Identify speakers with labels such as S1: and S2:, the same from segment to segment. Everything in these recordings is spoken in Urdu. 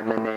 S1: MNA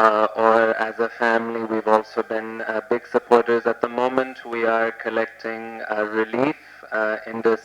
S1: or as a family we've also been big supporters. At the moment we are collecting relief in this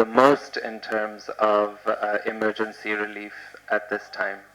S1: the most in terms of emergency relief at this time.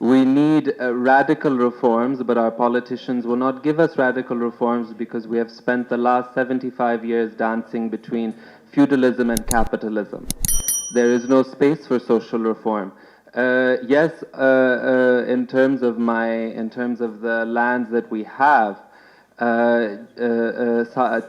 S2: We need radical reforms, but our politicians will not give us radical reforms because we have spent the last 75 years dancing between feudalism and capitalism. There is no space for social reform. Yes, in terms of the lands that we have,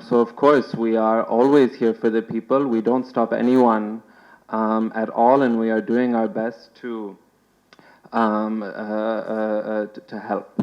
S2: So of course we are always here for the people. We don't stop anyone at all, and we are doing our best to help.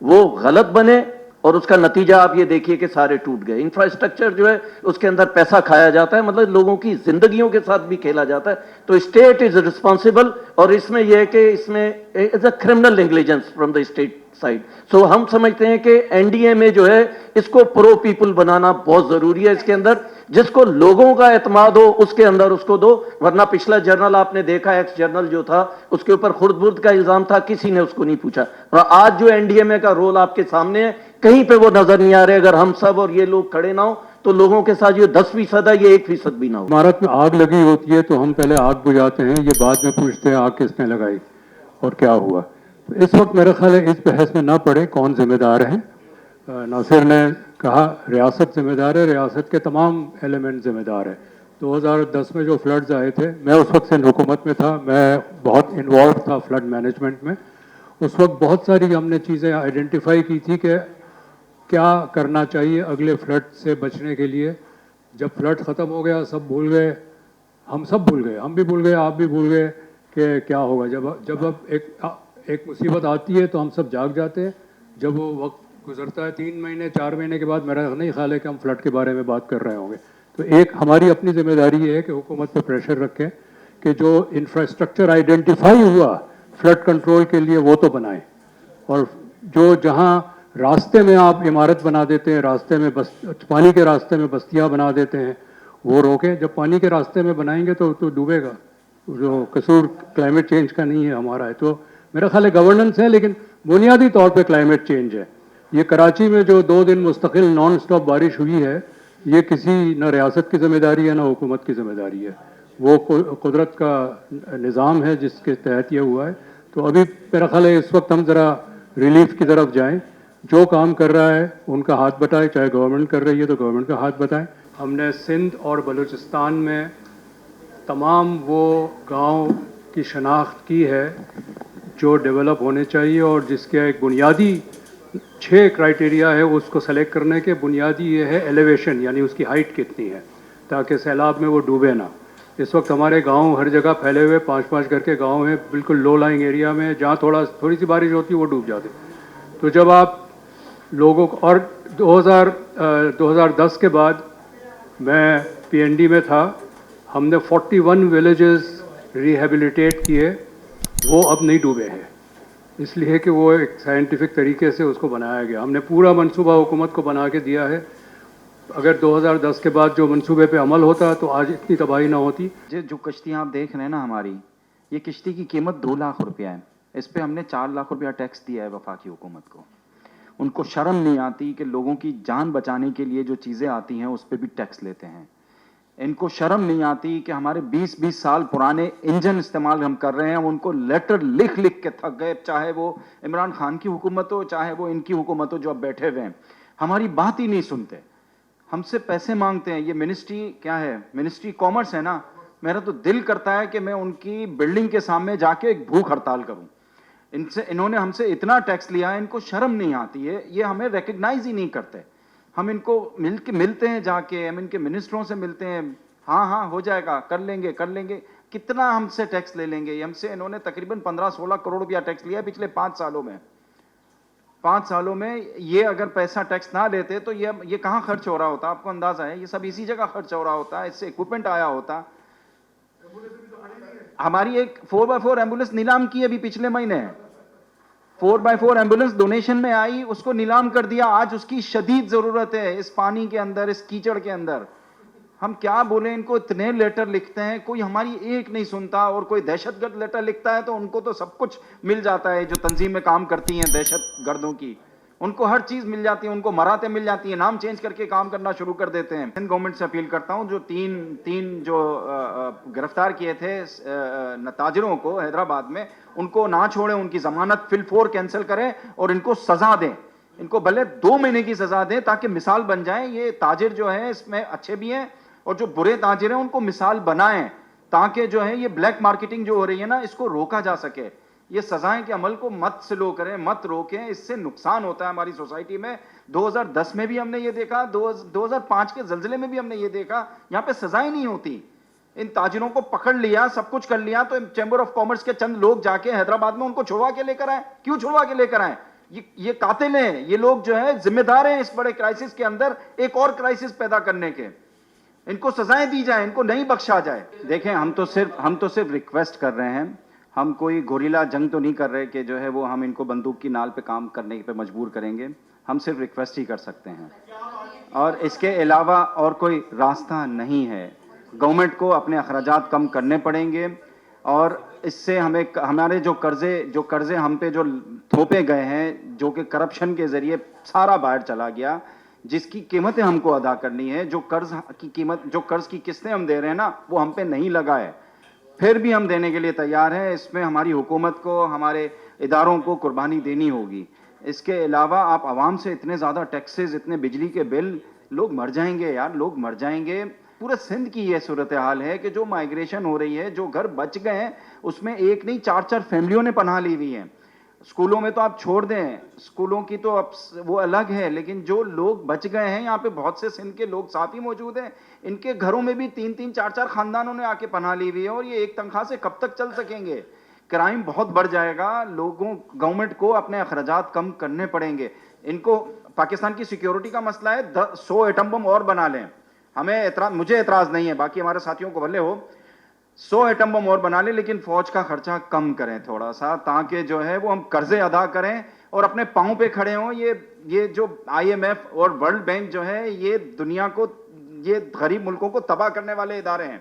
S3: وہ غلط بنے اور اس کا نتیجہ آپ یہ دیکھیے کہ سارے ٹوٹ گئے. انفراسٹرکچر جو ہے اس کے اندر پیسہ کھایا جاتا ہے, مطلب لوگوں کی زندگیوں کے ساتھ بھی کھیلا جاتا ہے. تو اسٹیٹ از ریسپانسبل, اور اس میں یہ ہے کہ اس میں is a criminal negligence from the state side. So ہم سمجھتے ہیں کہ این ڈی اے میں جو ہے اس کو پرو پیپل بنانا بہت ضروری ہے. اس کے اندر جس کو لوگوں کا اعتماد ہو اس کے اندر اس کو دو, ورنہ پچھلا جنرل آپ نے دیکھا, ایکس جنرل جو تھا اس کے اوپر خرد برد کا الزام تھا, کسی نے اس کو نہیں پوچھا. اور آج جو این ڈی اے میں کا رول آپ کے سامنے ہے, کہیں پہ وہ نظر نہیں آ رہے. اگر ہم سب اور یہ لوگ کھڑے نہ ہو تو لوگوں کے ساتھ یہ 10% ہے, یہ 1% بھی نہ ہو.
S4: عمارت میں آگ لگی ہوتی ہے تو ہم پہلے آگ بجھاتے ہیں, یہ بعد میں پوچھتے ہیں آگ کس نے لگائی اور کیا ہوا. تو اس وقت میرا خیال ہے اس بحث میں نہ پڑے کون ذمہ دار ہے. ناصر نے کہا ریاست ذمہ دار ہے, ریاست کے تمام ایلیمنٹ ذمہ دار ہے. 2010 میں جو فلڈز آئے تھے, میں اس وقت سے حکومت میں تھا, میں بہت انوالو تھا فلڈ مینجمنٹ میں. اس وقت بہت ساری ہم نے چیزیں آئیڈینٹیفائی کی تھی کہ کیا کرنا چاہیے اگلے فلڈ سے بچنے کے لیے. جب فلڈ ختم ہو گیا سب بھول گئے, ہم سب بھول گئے, ہم بھی بھول گئے, آپ بھی بھول گئے کہ کیا ہوگا. جب اب ایک مصیبت آتی ہے تو ہم سب جاگ جاتے ہیں. جب وہ وقت گزرتا ہے 3 مہینے 4 مہینے کے بعد, میرا نہیں خیال ہے کہ ہم فلڈ کے بارے میں بات کر رہے ہوں گے. تو ایک ہماری اپنی ذمہ داری یہ ہے کہ حکومت پہ پریشر رکھیں کہ جو انفراسٹرکچر آئیڈینٹیفائی ہوا فلڈ کنٹرول کے لیے وہ تو بنائیں, اور جو جہاں راستے میں آپ عمارت بنا دیتے ہیں, راستے میں پانی کے راستے میں بستیاں بنا دیتے ہیں, وہ روکیں. جب پانی کے راستے میں بنائیں گے تو ڈوبے گا. جو قصور کلائمیٹ چینج کا نہیں ہے ہمارا ہے. تو میرا خیال ہے گورننس ہے, لیکن بنیادی طور پہ کلائمیٹ چینج ہے. یہ کراچی میں جو 2 دن مستقل نان اسٹاپ بارش ہوئی ہے, یہ کسی نہ ریاست کی ذمہ داری ہے نہ حکومت کی ذمہ داری ہے, وہ قدرت کا نظام ہے جس کے تحت یہ ہوا ہے. تو ابھی میرا خیال ہے اس وقت ہم ذرا ریلیف کی طرف جائیں. جو کام کر رہا ہے ان کا ہاتھ بٹائیں, چاہے گورنمنٹ کر رہی ہے تو گورنمنٹ کا ہاتھ بٹائیں. ہم نے سندھ اور بلوچستان میں تمام وہ گاؤں کی شناخت کی ہے جو ڈیولپ ہونے چاہیے, اور جس کے ایک بنیادی 6 کرائٹیریا ہے اس کو سلیکٹ کرنے کے. بنیادی یہ ہے ایلیویشن, یعنی اس کی ہائٹ کتنی ہے تاکہ سیلاب میں وہ ڈوبے نہ. اس وقت ہمارے گاؤں ہر جگہ پھیلے ہوئے 5-5 کر کے گاؤں ہیں بالکل لو لائنگ ایریا میں, جہاں تھوڑی سی بارش ہوتی ہے وہ ڈوب جاتے. تو جب آپ لوگوں کو, اور 2010 کے بعد میں پی این ڈی میں تھا, ہم نے 41 ولیجز ریہیبلیٹیٹ کیے, وہ اب نہیں ڈوبے ہیں, اس لیے کہ وہ ایک سائنٹیفک طریقے سے اس کو بنایا گیا. ہم نے پورا منصوبہ حکومت کو بنا کے دیا ہے. اگر 2010 کے بعد جو منصوبے پہ عمل ہوتا تو آج اتنی تباہی نہ ہوتی.
S5: جو کشتیاں آپ دیکھ رہے ہیں نا ہماری, یہ کشتی کی قیمت 2 لاکھ روپیہ ہے. اس پہ ہم نے 4 لاکھ روپیہ ٹیکس دیا ہے وفاقی حکومت کو. ان کو شرم نہیں آتی کہ لوگوں کی جان بچانے کے لیے جو چیزیں آتی ہیں اس پہ بھی ٹیکس لیتے ہیں. ان کو شرم نہیں آتی کہ ہمارے 20-20 سال پرانے انجن استعمال ہم کر رہے ہیں, ان کو لیٹر لکھ کے تھک گئے, چاہے وہ عمران خان کی حکومت ہو چاہے وہ ان کی حکومت ہو جو اب بیٹھے ہوئے ہیں. ہماری بات ہی نہیں سنتے, ہم سے پیسے مانگتے ہیں. یہ منسٹری کیا ہے, منسٹری کامرس ہے نا, میرا تو دل کرتا ہے کہ میں ان کی بلڈنگ کے سامنے جا کے ایک بھوک ہڑتال کروں. انہوں نے ہم سے اتنا ٹیکس لیا ہے, ان کو شرم نہیں آتی ہے, یہ ہمیں ریکگنائز ہی نہیں کرتے. ہم ان کو ملتے ہیں جا کے, ہم ان کے منسٹروں سے ملتے ہیں, ہاں ہو جائے گا, کر لیں گے. کتنا ہم سے ٹیکس لے لیں گے؟ ہم سے انہوں نے تقریباً 15-16 کروڑ روپیہ ٹیکس لیا ہے پچھلے 5 سالوں میں. 5 سالوں میں یہ اگر پیسہ ٹیکس نہ لیتے تو یہ کہاں خرچ ہو رہا ہوتا؟ آپ کو اندازہ ہے, یہ سب اسی جگہ خرچ ہو رہا ہوتا, اس سے ایکوپمنٹ آیا ہوتا. ہماری ایک 4x4 ایمبولینس نیلام کی ابھی پچھلے مہینے, 4x4 ایمبولینس ڈونیشن میں آئی, اس کو نیلام کر دیا. آج اس کی شدید ضرورت ہے اس پانی کے اندر, اس کیچڑ کے اندر. ہم کیا بولیں, ان کو اتنے لیٹر لکھتے ہیں, کوئی ہماری ایک نہیں سنتا. اور کوئی دہشت گرد لیٹر لکھتا ہے تو ان کو تو سب کچھ مل جاتا ہے. جو تنظیم میں کام کرتی ہیں دہشت گردوں کی, ان کو ہر چیز مل جاتی ہے, ان کو مراتیں مل جاتی ہیں, نام چینج کر کے کام کرنا شروع کر دیتے ہیں. سندھ گورنمنٹ سے اپیل کرتا ہوں, جو تین جو گرفتار کیے تھے تاجروں کو حیدرآباد میں, ان کو نہ چھوڑیں, ان کی ضمانت فل فور کینسل کریں اور ان کو سزا دیں. ان کو بھلے 2 مہینے کی سزا دیں تاکہ مثال بن جائیں. یہ تاجر جو ہیں اس میں اچھے بھی ہیں, اور جو برے تاجر ہیں ان کو مثال بنائیں, تاکہ جو ہے یہ بلیک مارکیٹنگ جو ہو رہی ہے نا, اس کو روکا جا سکے. یہ سزائیں کے عمل کو مت سلو کریں, مت روکیں, اس سے نقصان ہوتا ہے ہماری سوسائٹی میں. 2010 میں بھی ہم نے یہ دیکھا, 2005 کے زلزلے میں بھی ہم نے یہ دیکھا, یہاں پہ سزائیں نہیں ہوتی. ان تاجروں کو پکڑ لیا, سب کچھ کر لیا, تو چیمبر آف کامرس کے چند لوگ جا کے حیدرآباد میں ان کو چھڑوا کے لے کر آئے. کیوں چھڑوا کے لے کر آئے؟ یہ قاتل ہیں, یہ لوگ جو ہے ذمہ دار ہیں اس بڑے کرائسس کے اندر ایک اور کرائسس پیدا کرنے کے. ان کو سزائیں دی جائیں, ان کو نہیں بخشا جائے. دیکھیں ہم تو صرف ریکویسٹ کر رہے ہیں, ہم کوئی گوریلا جنگ تو نہیں کر رہے کہ جو ہے وہ ہم ان کو بندوق کی نال پہ کام کرنے پہ مجبور کریں گے. ہم صرف ریکویسٹ ہی کر سکتے ہیں, اور اس کے علاوہ اور کوئی راستہ نہیں ہے. گورنمنٹ کو اپنے اخراجات کم کرنے پڑیں گے, اور اس سے ہمیں ہمارے جو قرضے ہم پہ جو تھوپے گئے ہیں, جو کہ کرپشن کے ذریعے سارا باہر چلا گیا, جس کی قیمتیں ہم کو ادا کرنی ہے, جو قرض کی قسطیں ہم دے رہے ہیں نا, وہ ہم پہ نہیں لگا ہے, پھر بھی ہم دینے کے لیے تیار ہیں. اس میں ہماری حکومت کو, ہمارے اداروں کو قربانی دینی ہوگی. اس کے علاوہ آپ عوام سے اتنے زیادہ ٹیکسز, اتنے بجلی کے بل, لوگ مر جائیں گے یار, لوگ مر جائیں گے. پورے سندھ کی یہ صورتحال ہے کہ جو مائیگریشن ہو رہی ہے, جو گھر بچ گئے ہیں اس میں ایک نہیں 4 فیملیوں نے پناہ لی ہوئی ہیں. اسکولوں میں تو آپ چھوڑ دیں, اسکولوں کی تو اب وہ الگ ہے, لیکن جو لوگ بچ گئے ہیں, یہاں پہ بہت سے سندھ کے لوگ ساتھی موجود ہیں, ان کے گھروں میں بھی 3-3 4-4 خاندانوں نے آ کے پناہ لی ہوئی ہے, اور یہ ایک تنخواہ سے کب تک چل سکیں گے؟ کرائم بہت بڑھ جائے گا. گورنمنٹ کو اپنے اخراجات کم کرنے پڑیں گے. ان کو پاکستان کی سیکیورٹی کا مسئلہ ہے, 100 ایٹم بم اور بنا لیں, مجھے اعتراض نہیں ہے, باقی ہمارے ساتھیوں کو بھلے ہو, 100 ایٹم بم اور بنا لیں, لیکن فوج کا خرچہ کم کریں تھوڑا سا, تاکہ جو ہے وہ ہم قرضے ادا کریں اور اپنے پاؤں پہ کھڑے ہوں. یہ جو IMF اور ورلڈ بینک جو ہے, یہ دنیا کو, یہ غریب ملکوں کو تباہ کرنے والے ادارے ہیں.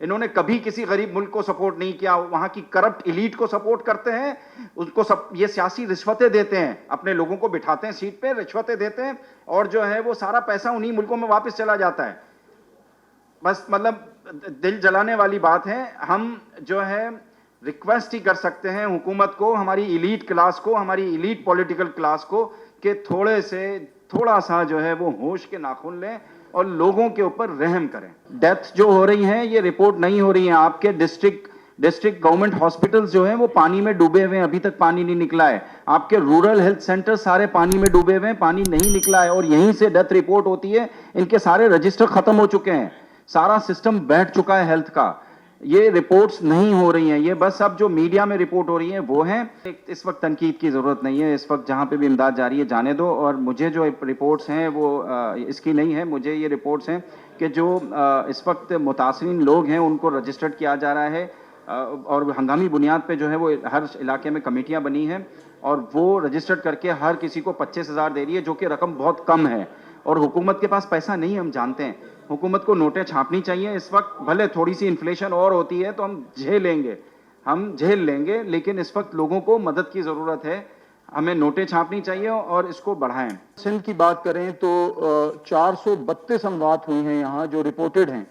S5: انہوں نے کبھی کسی غریب ملک کو سپورٹ نہیں کیا. وہاں کی کرپٹ ایلیٹ کو سپورٹ کرتے ہیں, اس کو یہ سیاسی رشوتیں دیتے ہیں, اپنے لوگوں کو بٹھاتے ہیں سیٹ پہ, رشوتیں دیتے ہیں, اور جو ہے وہ سارا پیسہ انہی ملکوں میں واپس چلا جاتا ہے. بس مطلب دل جلانے والی بات ہے. ہم جو ہے ریکویسٹ ہی کر سکتے ہیں حکومت کو, ہماری ایلیٹ کلاس کو, ہماری ایلیٹ پولیٹیکل کلاس کو, کہ تھوڑا سا جو ہے وہ ہوش کے ناخن لیں اور لوگوں کے اوپر رحم کریں. ڈیتھ جو ہو رہی ہیں یہ رپورٹ نہیں ہو رہی ہیں. آپ کے ڈسٹرکٹ گورنمنٹ ہاسپٹلز جو ہیں وہ پانی میں ڈوبے ہوئے ہیں, ابھی تک پانی نہیں نکلا ہے. آپ کے رورل ہیلتھ سینٹر سارے پانی میں ڈوبے ہوئے ہیں, پانی نہیں نکلا ہے, اور یہیں سے ڈیتھ رپورٹ ہوتی ہے. ان کے سارے رجسٹر ختم ہو چکے ہیں, سارا سسٹم بیٹھ چکا ہے ہیلتھ کا. یہ رپورٹس نہیں ہو رہی ہیں, یہ بس اب جو میڈیا میں رپورٹ ہو رہی ہیں وہ ہیں. اس وقت تنقید کی ضرورت نہیں ہے, اس وقت جہاں پہ بھی امداد جاری ہے جانے دو. اور مجھے جو رپورٹس ہیں وہ اس کی نہیں ہے, مجھے یہ رپورٹس ہیں کہ جو اس وقت متاثرین لوگ ہیں ان کو رجسٹرڈ کیا جا رہا ہے, اور ہنگامی بنیاد پہ جو ہے وہ ہر علاقے میں کمیٹیاں بنی ہیں, اور وہ رجسٹرڈ کر کے ہر کسی کو 25,000 دے رہی ہے, جو کہ رقم بہت کم ہے. اور حکومت کے پاس پیسہ نہیں, ہم جانتے ہیں. حکومت کو نوٹیں چھاپنی چاہیے اس وقت, بھلے تھوڑی سی انفلیشن اور ہوتی ہے تو ہم جھیل لیں گے, لیکن اس وقت لوگوں کو مدد کی ضرورت ہے. ہمیں نوٹیں چھاپنی چاہیے اور اس کو بڑھائیں.
S6: سندھ کی بات کریں تو 432 اموات ہوئی ہیں یہاں جو رپورٹڈ ہیں.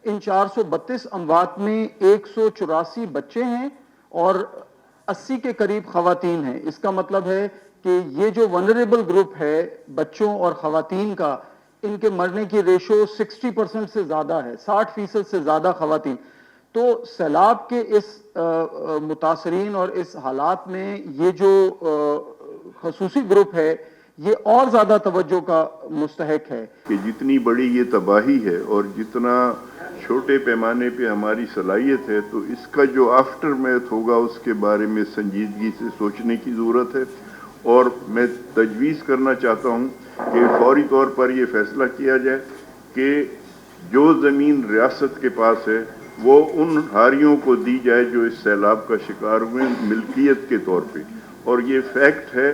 S6: ان 432 اموات میں 184 بچے ہیں اور 80 کے قریب خواتین ہیں. اس کا مطلب ہے کہ یہ جو ونریبل گروپ ہے بچوں اور خواتین کا, ان کے مرنے کی ریشو 60% سے زیادہ ہے, 60% سے زیادہ خواتین. تو سیلاب کے اس متاثرین اور اس حالات میں یہ جو خصوصی گروپ ہے یہ اور زیادہ توجہ کا مستحق ہے.
S7: کہ جتنی بڑی یہ تباہی ہے اور جتنا چھوٹے پیمانے پہ ہماری صلاحیت ہے, تو اس کا جو آفٹر میتھ ہوگا اس کے بارے میں سنجیدگی سے سوچنے کی ضرورت ہے. اور میں تجویز کرنا چاہتا ہوں کہ فوری طور پر یہ فیصلہ کیا جائے کہ جو زمین ریاست کے پاس ہے وہ ان ہاریوں کو دی جائے جو اس سیلاب کا شکار ہوئے ملکیت کے طور پہ. اور یہ فیکٹ ہے,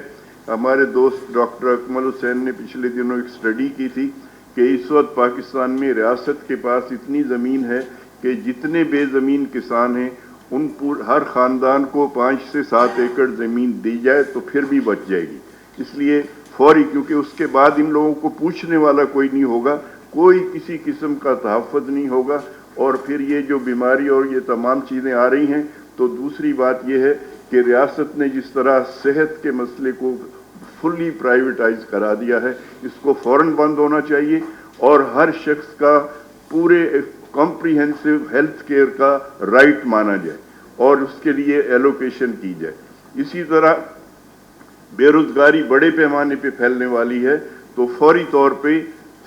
S7: ہمارے دوست ڈاکٹر اکمل حسین نے پچھلے دنوں ایک اسٹڈی کی تھی کہ اس وقت پاکستان میں ریاست کے پاس اتنی زمین ہے کہ جتنے بے زمین کسان ہیں ان ہر خاندان کو 5 سے 7 ایکڑ زمین دی جائے تو پھر بھی بچ جائے گی. اس لیے فوری, کیونکہ اس کے بعد ان لوگوں کو پوچھنے والا کوئی نہیں ہوگا, کوئی کسی قسم کا تحفظ نہیں ہوگا, اور پھر یہ جو بیماری اور یہ تمام چیزیں آ رہی ہیں. تو دوسری بات یہ ہے کہ ریاست نے جس طرح صحت کے مسئلے کو فلی پرائیویٹائز کرا دیا ہے, اس کو فوراً بند ہونا چاہیے, اور ہر شخص کا پورے کمپریہنسو ہیلتھ کیئر کا رائٹ مانا جائے اور اس کے لیے ایلوکیشن کی جائے. اسی طرح بے روزگاری بڑے پیمانے پہ پھیلنے والی ہے, تو فوری طور پہ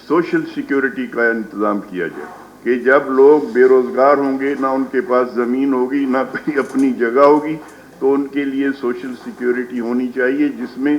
S7: سوشل سیکیورٹی کا انتظام کیا جائے کہ جب لوگ بے روزگار ہوں گے, نہ ان کے پاس زمین ہوگی, نہ کہیں اپنی جگہ ہوگی, تو ان کے لیے سوشل سیکیورٹی ہونی چاہیے جس میں